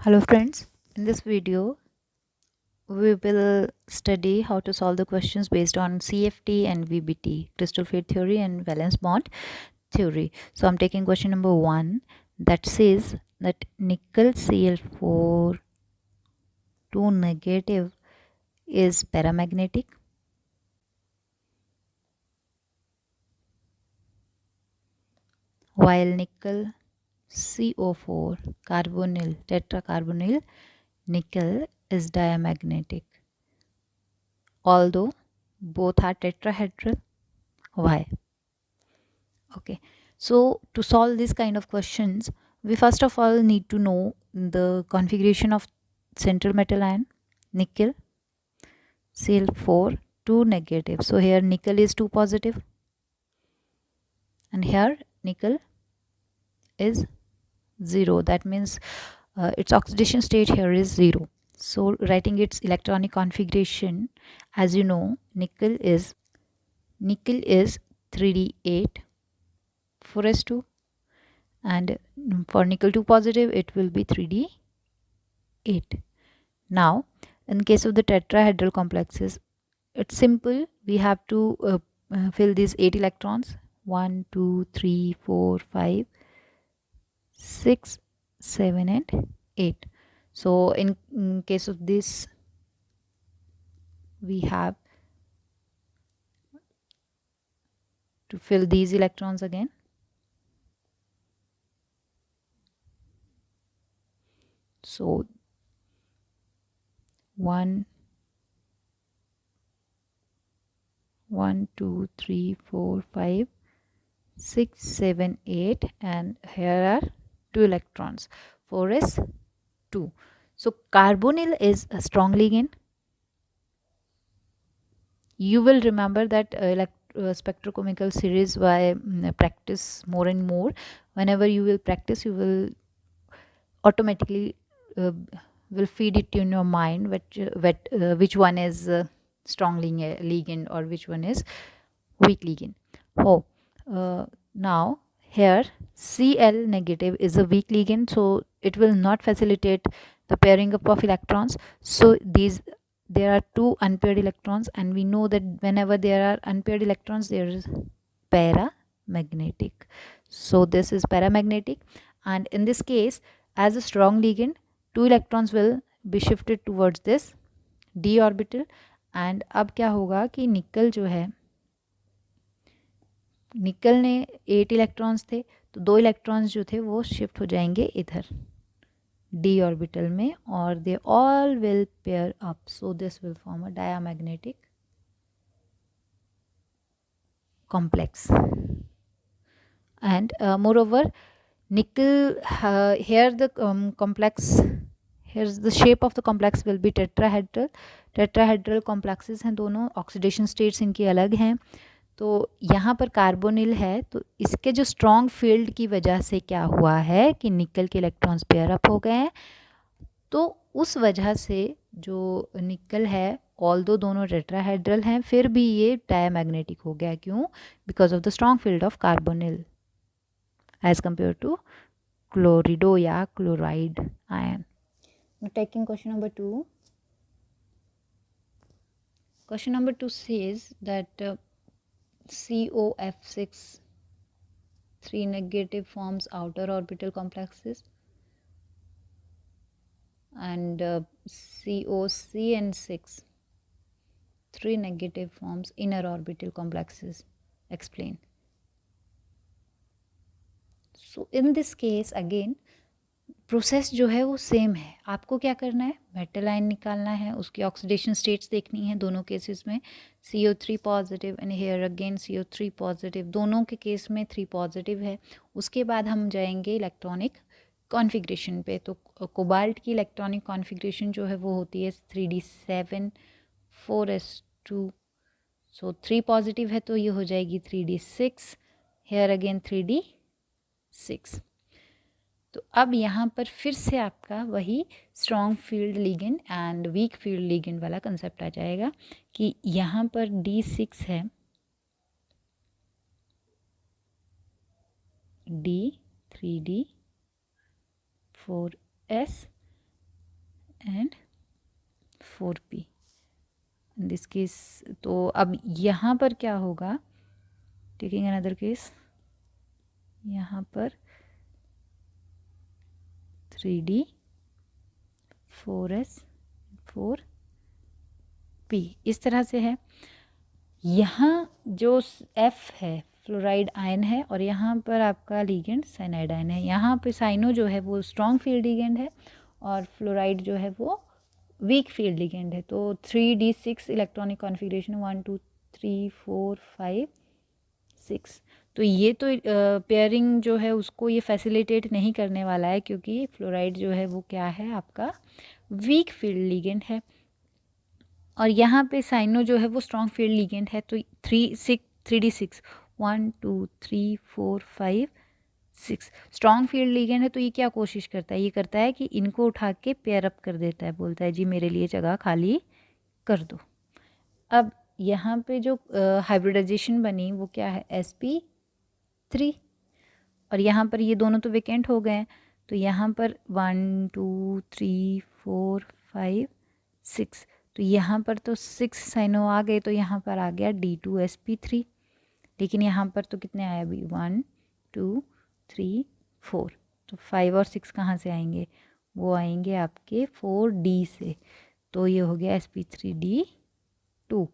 Hello friends, in this video we will study how to solve the questions based on CFT and VBT, crystal field theory and valence bond theory. So I'm taking question number 1 that says that nickel Cl4 2 negative is paramagnetic while nickel CO4 carbonyl tetracarbonyl nickel is diamagnetic, although both are tetrahedral. Why? Okay, so to solve this kind of questions, we first of all need to know the configuration of central metal ion nickel Cl4 2 negative. So here nickel is 2 positive and here nickel is 0. That means its oxidation state here is 0. So writing its electronic configuration, as you know, nickel is 3d8 4s2, and for nickel 2 positive it will be 3d8. Now in case of the tetrahedral complexes, it's simple. We have to fill these 8 electrons 1 2 3 4 5 6 7 and 8. So in case of this we have to fill these electrons again. So 1 1 2 3 4 5 6 7 8, and here are 2 electrons 4s2. So carbonyl is a strong ligand. You will remember that spectrochemical series by practice more and more. Whenever you will practice, you will automatically uh, will feed it in your mind which one is strong ligand or which one is weak ligand. Oh, now here Cl negative is a weak ligand, so it will not facilitate the pairing up of electrons. So there are 2 unpaired electrons, and we know that whenever there are unpaired electrons there is paramagnetic. So this is paramagnetic, and in this case as a strong ligand 2 electrons will be shifted towards this d orbital. and अब क्या होगा कि निकल जो है, निकल ने 8 electrons थे तो 2 इलेक्ट्रॉन्स जो थे वो शिफ्ट हो जाएंगे इधर डी ऑर्बिटल में, और they all will pair up. So this will form a diamagnetic complex. And moreover nickel here the complex, here's the shape of the complex will be tetrahedral complexes हैं दोनों. Oxidation states इनकी अलग हैं. तो यहाँ पर कार्बोनिल है, तो इसके जो स्ट्रॉन्ग फील्ड की वजह से क्या हुआ है कि निकल के इलेक्ट्रॉन्स पेयर अप हो गए हैं. तो उस वजह से जो निकल है ऑल दो दोनों टेट्राहेड्रल हैं फिर भी ये डायमैग्नेटिक हो गया. क्यों? Because of the strong field of carbonyl as compare to chlorido या chloride ion. Taking question number 2. Question number 2 says that COF6 3 negative forms outer orbital complexes, and COCN6 3 negative forms inner orbital complexes. Explain. So in this case again process जो है वो same है. आपको क्या करना है, metal ion निकालना है, उसकी ऑक्सीडेशन स्टेट्स देखनी है दोनों केसेस में. CO3 positive and here again CO3 positive, दोनों के केस में 3 पॉजिटिव है. उसके बाद हम जाएंगे इलेक्ट्रॉनिक कॉन्फ़िगरेशन पे. तो कोबाल्ट की इलेक्ट्रॉनिक कॉन्फ़िगरेशन जो है वो होती है 3d7 4s2. सो 3 पॉजिटिव है तो ये हो जाएगी 3d6, हेयर अगेन 3d6. तो अब यहाँ पर फिर से आपका वही strong field ligand and weak field ligand वाला कंसेप्ट आ जाएगा कि यहाँ पर D6 है, D 3D 4S and 4p in this case. तो अब यहाँ पर क्या होगा, टेकिंग अनदर केस, यहाँ पर 3d 4s 4p इस तरह से है। यहाँ जो F है फ्लोराइड आयन है और यहाँ पर आपका लिगेंड साइनाइड आयन है। यहाँ पे साइनो जो है वो स्ट्रॉन्ग फील्ड लिगेंड है और फ्लोराइड जो है वो वीक फील्ड लिगेंड है। तो 3d6 इलेक्ट्रॉनिक कॉन्फ़िगरेशन 1 2 3 4 5 6। तो ये तो पेयरिंग जो है उसको ये फैसिलिटेट नहीं करने वाला है, क्योंकि फ्लोराइड जो है वो क्या है, आपका वीक फील्ड लिगेंड है और यहाँ पे साइनो जो है वो स्ट्रॉन्ग फील्ड लिगेंड है। तो 3d6 1 2 3 4 5 6 स्ट्रॉन्ग फील्ड लिगेंड है। तो ये क्या कोशिश करता है, ये करता है कि इनको उठा के पेयर अप कर देता है, बोलता है जी मेरे लिए जगह खाली कर दो। अब यहाँ पे जो हाइब्रिडाइजेशन बनी वो क्या है, sp3 और यहाँ पर ये दोनों तो वेकेंट हो गए हैं। तो यहाँ पर 1 2 3 4 5 6, तो यहाँ पर तो 6 साइनो आ गए, तो यहाँ पर आ गया d2sp3। लेकिन यहाँ पर तो कितने आए अभी, 1 2 3 4, तो 5 और 6 कहाँ से आएंगे, वो आएंगे आपके 4d से। तो ये हो गया sp3d2।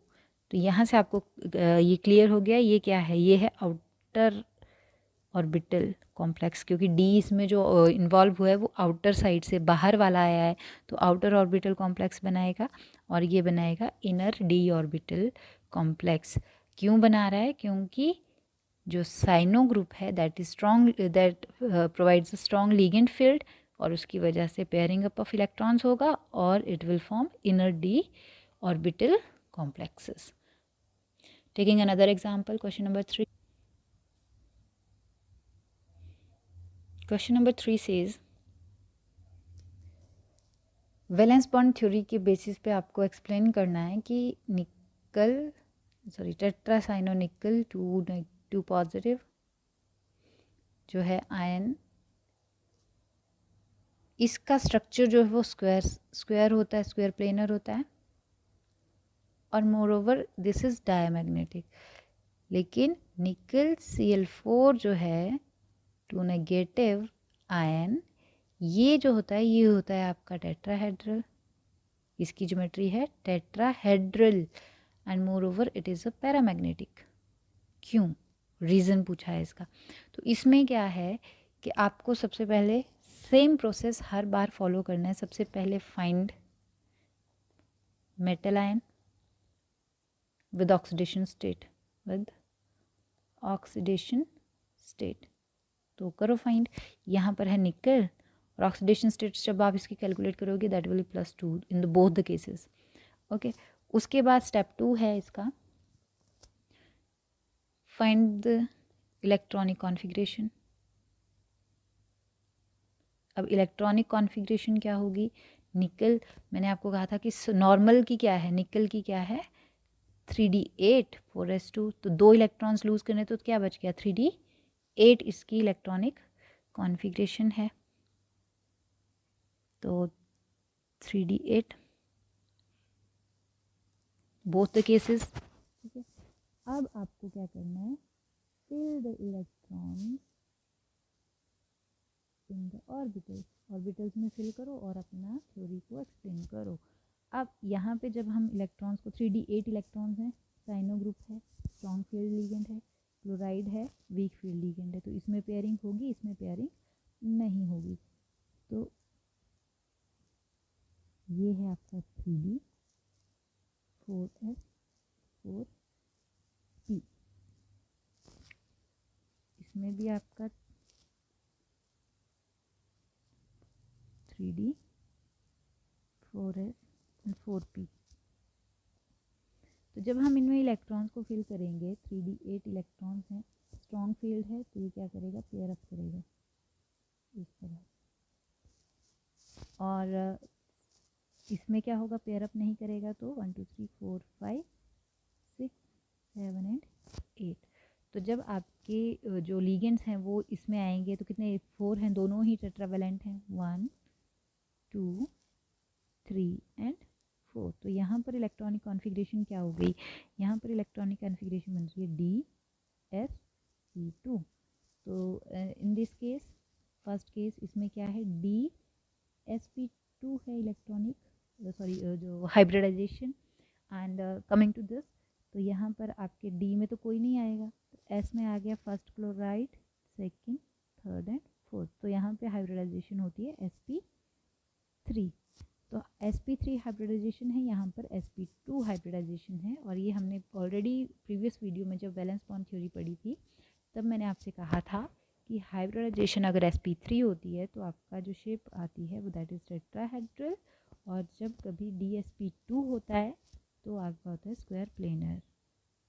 तो यहाँ से आपको ये क्लियर हो गया, ये क्या है, ये है आउटर ऑर्बिटल कॉम्प्लेक्स, क्योंकि डी इसमें जो इन्वॉल्व हुआ है वो आउटर साइड से बाहर वाला आया है, तो आउटर ऑर्बिटल कॉम्प्लेक्स बनाएगा और ये बनाएगा इनर डी ऑर्बिटल कॉम्प्लेक्स। क्यों बना रहा है, क्योंकि जो साइनो ग्रुप है that is strong, that provides a strong ligand field और उसकी वजह से पेयरिंग अप ऑफ इलेक्ट्रॉन्स होगा और it will form inner D orbital complexes. Taking another example, question number 3. Question number 3 says, valence bond theory के basis पे आपको explain करना है कि टेट्रासाइनो निकल 2 पॉजिटिव जो है आयन, इसका स्ट्रक्चर जो है वो स्क्वायर होता है, स्क्वायर प्लेनर होता है और more over this is diamagnetic. लेकिन निकल Cl4 जो है 2 नेगेटिव आयन, ये जो होता है ये होता है आपका टेट्राहेड्रल, इसकी ज्योमेट्री है tetrahedral and more over it is a paramagnetic. क्यों, रीज़न पूछा है इसका। तो इसमें क्या है कि आपको सबसे पहले सेम प्रोसेस हर बार फॉलो करना है। सबसे पहले find metal ion with oxidation state, with oxidation state, तो करो फाइंड। यहाँ पर है निकल और ऑक्सीडेशन स्टेट्स जब आप इसकी कैलकुलेट करोगे that will +2 in the both the cases. Okay, उसके बाद स्टेप 2 है इसका, फाइंड द इलेक्ट्रॉनिक कॉन्फ़िगरेशन। अब इलेक्ट्रॉनिक कॉन्फ़िगरेशन क्या होगी, निकल, मैंने आपको कहा था कि नॉर्मल की क्या है, निकल की क्या है 3d8 4s2, तो 2 इलेक्ट्रॉन्स लूज करने तो क्या बच गया 3d8, इसकी इलेक्ट्रॉनिक कॉन्फ़िगरेशन है। तो 3d8 बोथ द केसेस। ठीक है, अब आपको क्या करना है, fill the electrons in the orbitals, orbitals में फिल करो और अपना थ्योरी को एक्सप्लेन करो। अब यहाँ पे जब हम इलेक्ट्रॉन्स को 3d8 इलेक्ट्रॉन्स हैं, साइनो ग्रुप है, स्ट्रॉन्ग फील्ड लिगेंड है, क्लोराइड है, वीक फील्ड लिगेंड है, तो इसमें पेयरिंग होगी, इसमें पेयरिंग नहीं होगी। तो ये है आपका 3d 4s 4p, इसमें भी आपका 3d 4s 4p। तो जब हम इनमें इलेक्ट्रॉन्स को फिल करेंगे, 3d8 इलेक्ट्रॉन्स हैं, स्ट्रॉन्ग फील्ड है, तो ये क्या करेगा, पेयर अप करेगा इस तरह। और इसमें क्या होगा, पेयर अप नहीं करेगा तो 1 2 3 4 5 6 7 एंड 8। तो जब आपके जो लिगेंड्स हैं वो इसमें आएंगे तो कितने, 4 हैं, दोनों ही टेट्रावेलेंट हैं, 1 2 3 एंड 4। तो यहाँ पर इलेक्ट्रॉनिक कॉन्फ़िगरेशन क्या हो गई, यहाँ पर इलेक्ट्रॉनिक कॉन्फ़िगरेशन बन रही है DsP2। तो in this case, first case, इसमें क्या है, DsP2 है इलेक्ट्रॉनिक, सॉरी जो hybridization. And coming to this, तो यहाँ पर आपके डी में तो कोई नहीं आएगा, तो एस में आ गया first chloride, second, third and fourth. तो यहाँ पे हाइब्रिडाइजेशन होती है sp3। तो sp3 हाइब्रिडाइजेशन है, यहाँ पर sp2 हाइब्रिडाइजेशन है। और ये हमने ऑलरेडी प्रीवियस वीडियो में जब वैलेंस बॉन्ड थ्योरी पढ़ी थी तब मैंने आपसे कहा था कि हाइब्रिडाइजेशन अगर sp3 होती है तो आपका जो शेप आती है वो दैट इज टेट्राहेड्रल, और जब कभी dsp2 होता है तो आपका होता है स्क्वायर प्लेनर।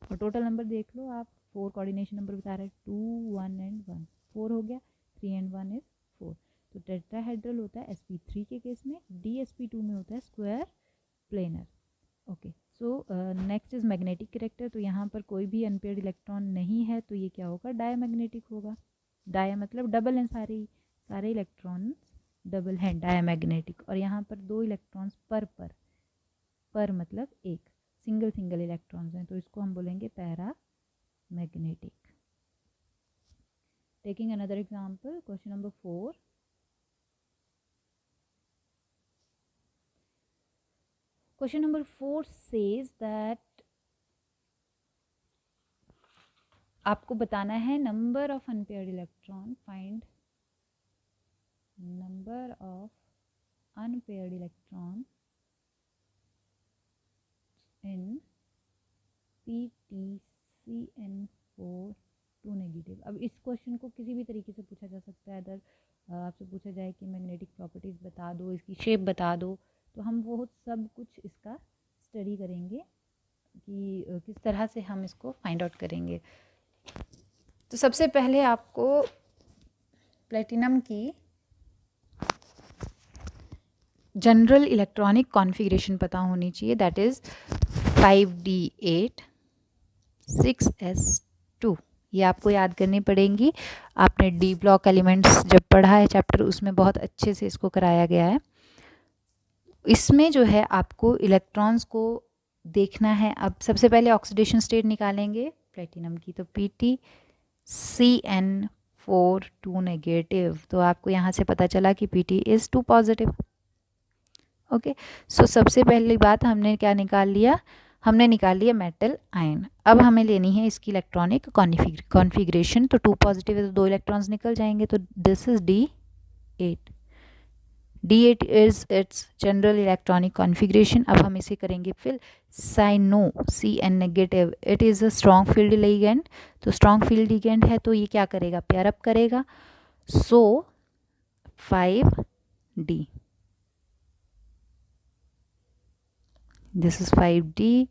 और टोटल नंबर देख लो आप, 4 कोऑर्डिनेशन नंबर बता रहा है, 2 1 एंड 1, 4 हो गया, 3 एंड 1 इज 4। तो टेट्राहेड्रल होता है sp3 के केस में, dsp2 में होता है square planar. Okay, so next is magnetic character. तो यहाँ पर कोई भी अनपेयर्ड इलेक्ट्रॉन नहीं है, तो ये क्या होगा, डायमैग्नेटिक होगा। डाया मतलब डबल हैं, सारे इलेक्ट्रॉन डबल हैं, डायमैग्नेटिक। और यहाँ पर 2 इलेक्ट्रॉन्स पर मतलब एक, सिंगल इलेक्ट्रॉन्स हैं, तो इसको हम बोलेंगे paramagnetic. Taking another example, question number 4। Question number 4 says that आपको बताना है number of unpaired electron, find number of unpaired electron in PtCN4 2 negative. अब इस क्वेश्चन को किसी भी तरीके से पूछा जा सकता है। अगर आपसे पूछा जाए कि मैग्नेटिक प्रॉपर्टीज़ बता दो, इसकी शेप बता दो, तो हम वो सब कुछ इसका स्टडी करेंगे कि किस तरह से हम इसको फाइंड आउट करेंगे। तो सबसे पहले आपको प्लेटिनम की जनरल इलेक्ट्रॉनिक कॉन्फ़िगरेशन पता होनी चाहिए, दैट इज़ 5d8 6s2। ये आपको याद करनी पड़ेंगी। आपने डी ब्लॉक एलिमेंट्स जब पढ़ा है चैप्टर, उसमें बहुत अच्छे से इसको कराया गया है। इसमें जो है आपको इलेक्ट्रॉन्स को देखना है। अब सबसे पहले ऑक्सीडेशन स्टेट निकालेंगे प्लेटिनम की, तो PtCN4 2 नेगेटिव। तो आपको यहाँ से पता चला कि Pt इज़ 2 पॉजिटिव। ओके, सो सबसे पहली बात हमने क्या निकाल लिया, हमने निकाल लिया मेटल आयन। अब हमें लेनी है इसकी इलेक्ट्रॉनिक कॉन्फ़िगरेशन। तो 2 पॉजिटिव है तो 2 इलेक्ट्रॉन्स निकल जाएंगे, तो this is D8। D8 is its general electronic configuration. अब हम इसे करेंगे fill cyano CN negative, it is a strong field ligand. तो स्ट्रॉन्ग फील्ड लिगेंड है तो ये क्या करेगा, पेयर अप करेगा। सो 5D, this is 5D,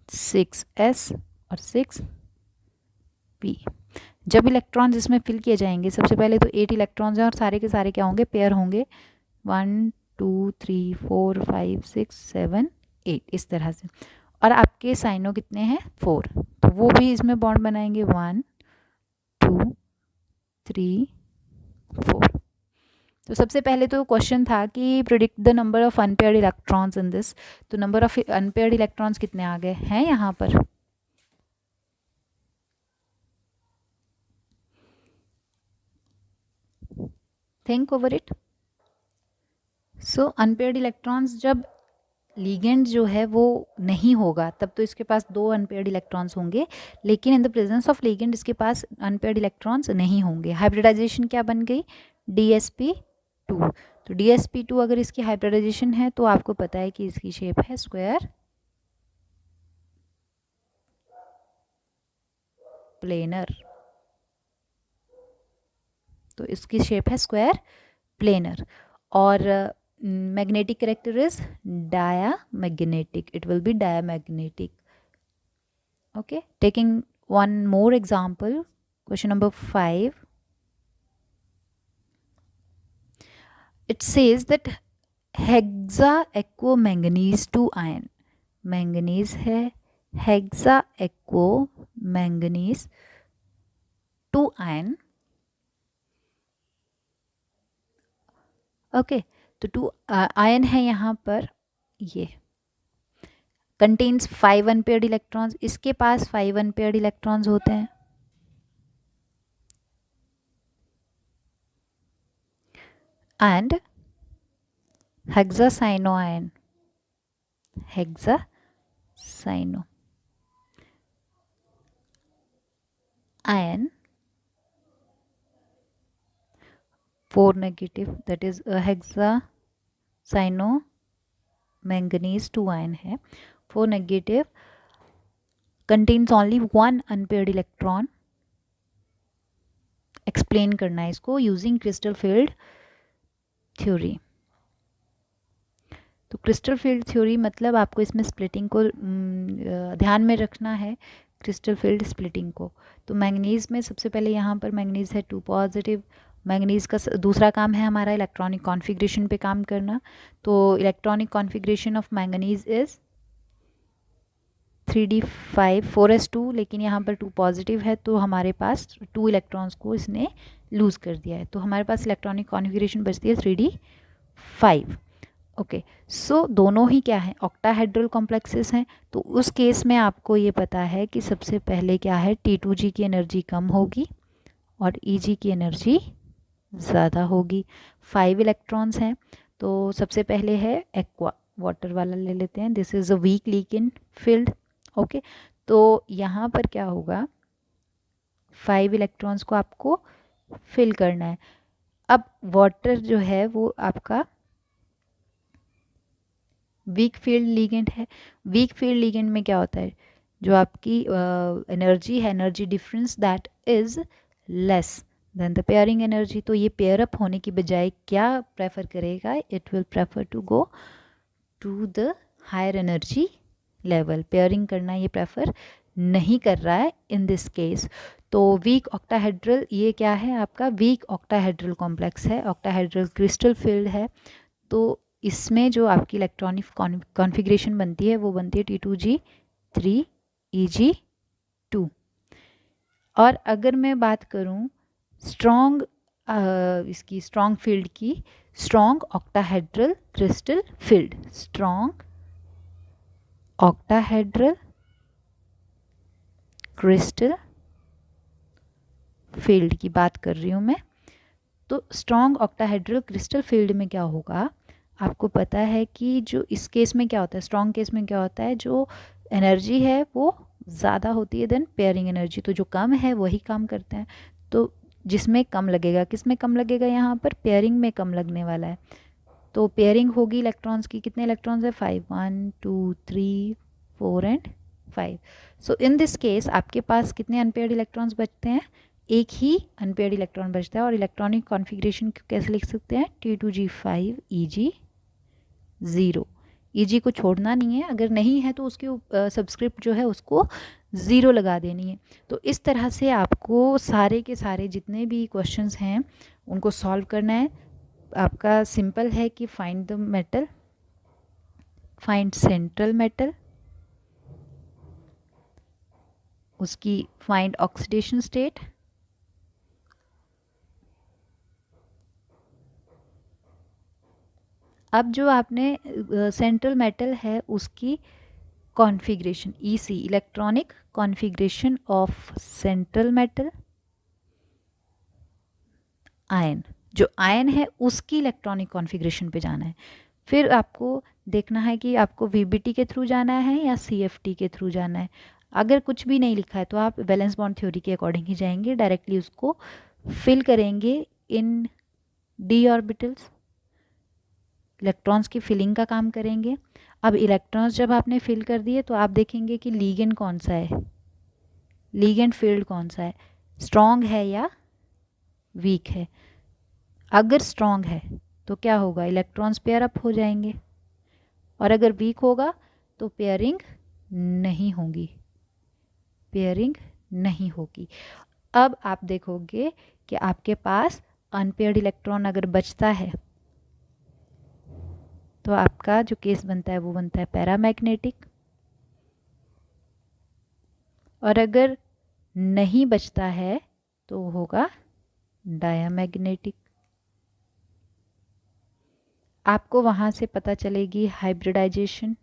6s और 6p। जब इलेक्ट्रॉन्स इसमें फिल किए जाएंगे, सबसे पहले तो 8 इलेक्ट्रॉन्स हैं और सारे के सारे क्या होंगे, पेयर होंगे, 1 2 3 4 5 6 7 8 इस तरह से। और आपके साइनो कितने हैं, 4, तो वो भी इसमें बॉन्ड बनाएंगे, 1 2 3 4। तो सबसे पहले तो क्वेश्चन था कि predict the number of unpaired electrons in this. तो नंबर ऑफ अनपेयर्ड इलेक्ट्रॉन्स कितने आ गए हैं यहाँ पर, think over it. So unpaired electrons, जब लिगेंड जो है वो नहीं होगा तब तो इसके पास 2 अनपेयर्ड इलेक्ट्रॉन्स होंगे, लेकिन in the presence of ligand इसके पास अनपेयर्ड इलेक्ट्रॉन्स नहीं होंगे। हाइब्रिडाइजेशन क्या बन गई, DsP2। तो DsP2 अगर इसकी हाइब्रिडाइजेशन है तो आपको पता है कि इसकी शेप है स्क्वायर प्लेनर। तो इसकी शेप है स्क्वायर प्लेनर। और magnetic character is diamagnetic, it will be diamagnetic. Okay, taking one more example, question number 5. It says that hexaequomanganese 2 ion, manganese है, hexaequomanganese 2 ion। ओके, तो 2 आयन है यहाँ पर ये कंटेन्स 5 अनपेयर्ड इलेक्ट्रॉन्स, इसके पास 5 unpaired electrons होते हैं। And hexacyano ion, hexacyano ion 4 negative, that is hexacyano manganese 2 ion है, 4 negative, contains only one unpaired electron। Explain करना है इसको यूजिंग क्रिस्टल फील्ड थ्योरी। तो क्रिस्टल फील्ड थ्योरी मतलब आपको इसमें स्प्लिटिंग को ध्यान में रखना है, क्रिस्टल फील्ड स्प्लिटिंग को। तो मैंगनीज में सबसे पहले यहाँ पर मैंगनीज है 2 पॉजिटिव। मैंगनीज का दूसरा काम है हमारा इलेक्ट्रॉनिक कॉन्फ़िगरेशन पे काम करना। तो electronic configuration of manganese is 3d5 4s2, लेकिन यहाँ पर 2 पॉजिटिव है तो हमारे पास 2 इलेक्ट्रॉन्स को इसने लूज़ कर दिया है, तो हमारे पास इलेक्ट्रॉनिक कॉन्फ़िगरेशन बचती है 3d5। ओके, सो दोनों ही क्या है, ऑक्टाहेड्रल कॉम्प्लेक्सेस हैं। तो उस केस में आपको ये पता है कि सबसे पहले क्या है, T2G की एनर्जी कम होगी और EG की एनर्जी ज़्यादा होगी। 5 इलेक्ट्रॉन्स हैं, तो सबसे पहले है एक्वा, वाटर वाला ले लेते हैं। This is a weak ligand field. Okay, तो यहाँ पर क्या होगा, 5 इलेक्ट्रॉन्स को आपको फिल करना है। अब वाटर जो है वो आपका वीक फील्ड लिगेंड है। वीक फील्ड लिगेंड में क्या होता है, जो आपकी एनर्जी है, energy difference that is less than the pairing energy. तो ये पेयर अप होने की बजाय क्या प्रेफर करेगा, it will prefer to go to the higher energy level. Pairing करना ये प्रेफर नहीं कर रहा है इन दिस केस। तो वीक ऑक्टाहेड्रल, ये क्या है आपका वीक ऑक्टाहेड्रल कॉम्प्लेक्स है, ऑक्टाहेड्रल क्रिस्टल फील्ड है। तो इसमें जो आपकी इलेक्ट्रॉनिक कॉन्फ़िगरेशन बनती है वो बनती है T2G3 EG2। और अगर मैं बात करूं स्ट्रॉन्ग इसकी स्ट्रॉन्ग फील्ड की, strong octahedral crystal field, strong octahedral crystal field की बात कर रही हूँ मैं। तो स्ट्रॉन्ग ऑक्टाहेड्रल क्रिस्टल फील्ड में क्या होगा, आपको पता है कि जो इस केस में क्या होता है, स्ट्रॉन्ग केस में क्या होता है, जो एनर्जी है वो ज़्यादा होती है देन पेयरिंग एनर्जी। तो जो कम है वही काम करते हैं। तो जिसमें कम लगेगा, किस में कम लगेगा, यहाँ पर पेयरिंग में कम लगने वाला है। तो पेयरिंग होगी इलेक्ट्रॉन्स की, कितने इलेक्ट्रॉन्स है 5, 1 2 3 4 and 5। So in this case आपके पास कितने अनपेयर्ड इलेक्ट्रॉन्स बचते हैं, एक ही अनपेयर्ड इलेक्ट्रॉन बचता है। और इलेक्ट्रॉनिक कॉन्फ़िगरेशन कैसे लिख सकते हैं, T2G5 EG0। EG को छोड़ना नहीं है, अगर नहीं है तो उसके सबस्क्रिप्ट जो है उसको 0 लगा देनी है। तो इस तरह से आपको सारे के सारे जितने भी क्वेश्चंस हैं उनको सॉल्व करना है। आपका सिंपल है कि find the metal, find central metal, उसकी फाइंड ऑक्सीडेशन स्टेट, अब जो आपने सेंट्रल मेटल है उसकी configuration, EC electronic configuration of central metal, ion, जो आयन है उसकी इलेक्ट्रॉनिक कॉन्फ़िगरेशन पे जाना है। फिर आपको देखना है कि आपको VBT के थ्रू जाना है या CFT के थ्रू जाना है। अगर कुछ भी नहीं लिखा है तो आप वैलेंस बॉन्ड थ्योरी के अकॉर्डिंग ही जाएंगे, डायरेक्टली उसको फिल करेंगे इन d ऑर्बिटल्स, इलेक्ट्रॉन्स की फिलिंग का काम करेंगे। अब इलेक्ट्रॉन्स जब आपने फिल कर दिए तो आप देखेंगे कि लीगेंड कौन सा है, लीगेंड फील्ड कौन सा है, स्ट्रॉन्ग है या वीक है। अगर स्ट्रॉन्ग है तो क्या होगा, इलेक्ट्रॉन्स पेयर अप हो जाएंगे, और अगर वीक होगा तो पेयरिंग नहीं होगी, पेयरिंग नहीं होगी। अब आप देखोगे कि आपके पास अनपेयर्ड इलेक्ट्रॉन अगर बचता है तो आपका जो केस बनता है वो बनता है पैरामैग्नेटिक, और अगर नहीं बचता है तो होगा डायामैग्नेटिक। आपको वहाँ से पता चलेगी हाइब्रिडाइजेशन,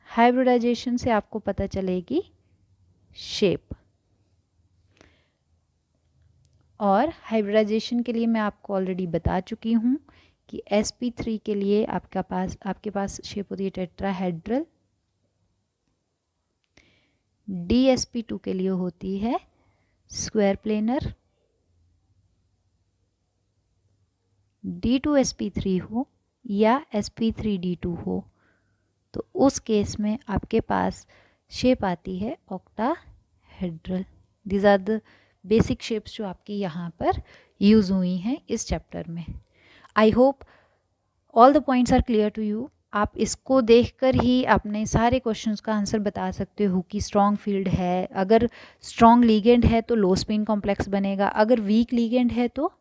हाइब्रिडाइजेशन से आपको पता चलेगी शेप, और हाइब्रिडाइजेशन के लिए मैं आपको ऑलरेडी बता चुकी हूँ कि sp3 के लिए आपके पास शेप होती है टेट्राहेड्रल, dsp2 के लिए होती है स्क्वायर प्लेनर, d2sp3 हो या sp3d2 हो तो उस केस में आपके पास शेप आती है octahedral. These are the basic shapes जो आपकी यहाँ पर यूज़ हुई हैं इस चैप्टर में। I hope all the points are clear to you. आप इसको देखकर ही अपने सारे क्वेश्चंस का आंसर बता सकते हो कि स्ट्रॉन्ग फील्ड है, अगर स्ट्रॉन्ग लीगेंड है तो लो स्पिन कॉम्प्लेक्स बनेगा, अगर वीक लीगेंड है तो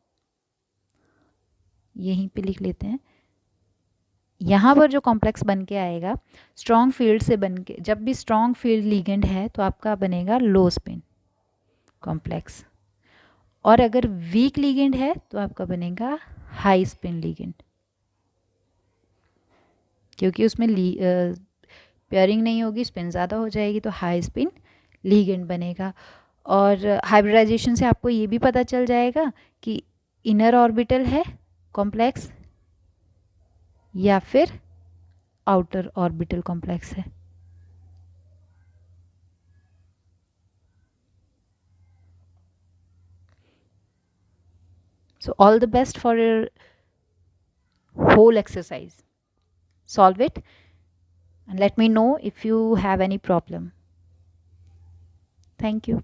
यहीं पे लिख लेते हैं, यहाँ पर जो कॉम्प्लेक्स बन के आएगा स्ट्रॉन्ग फील्ड से बन के, जब भी स्ट्रॉन्ग फील्ड लीगेंड है तो आपका बनेगा लो स्पिन कॉम्प्लेक्स, और अगर वीक लीगेंड है तो आपका बनेगा हाई स्पिन लीगेंड, क्योंकि उसमें पेयरिंग नहीं होगी, स्पिन ज़्यादा हो जाएगी तो हाई स्पिन लीगेंड बनेगा। और हाइब्रिडाइजेशन से आपको ये भी पता चल जाएगा कि इनर ऑर्बिटल है कॉम्प्लेक्स या फिर आउटर ऑर्बिटल कॉम्प्लेक्स है। So all the best for your whole exercise. Solve it and let me know if you have any problem. Thank you.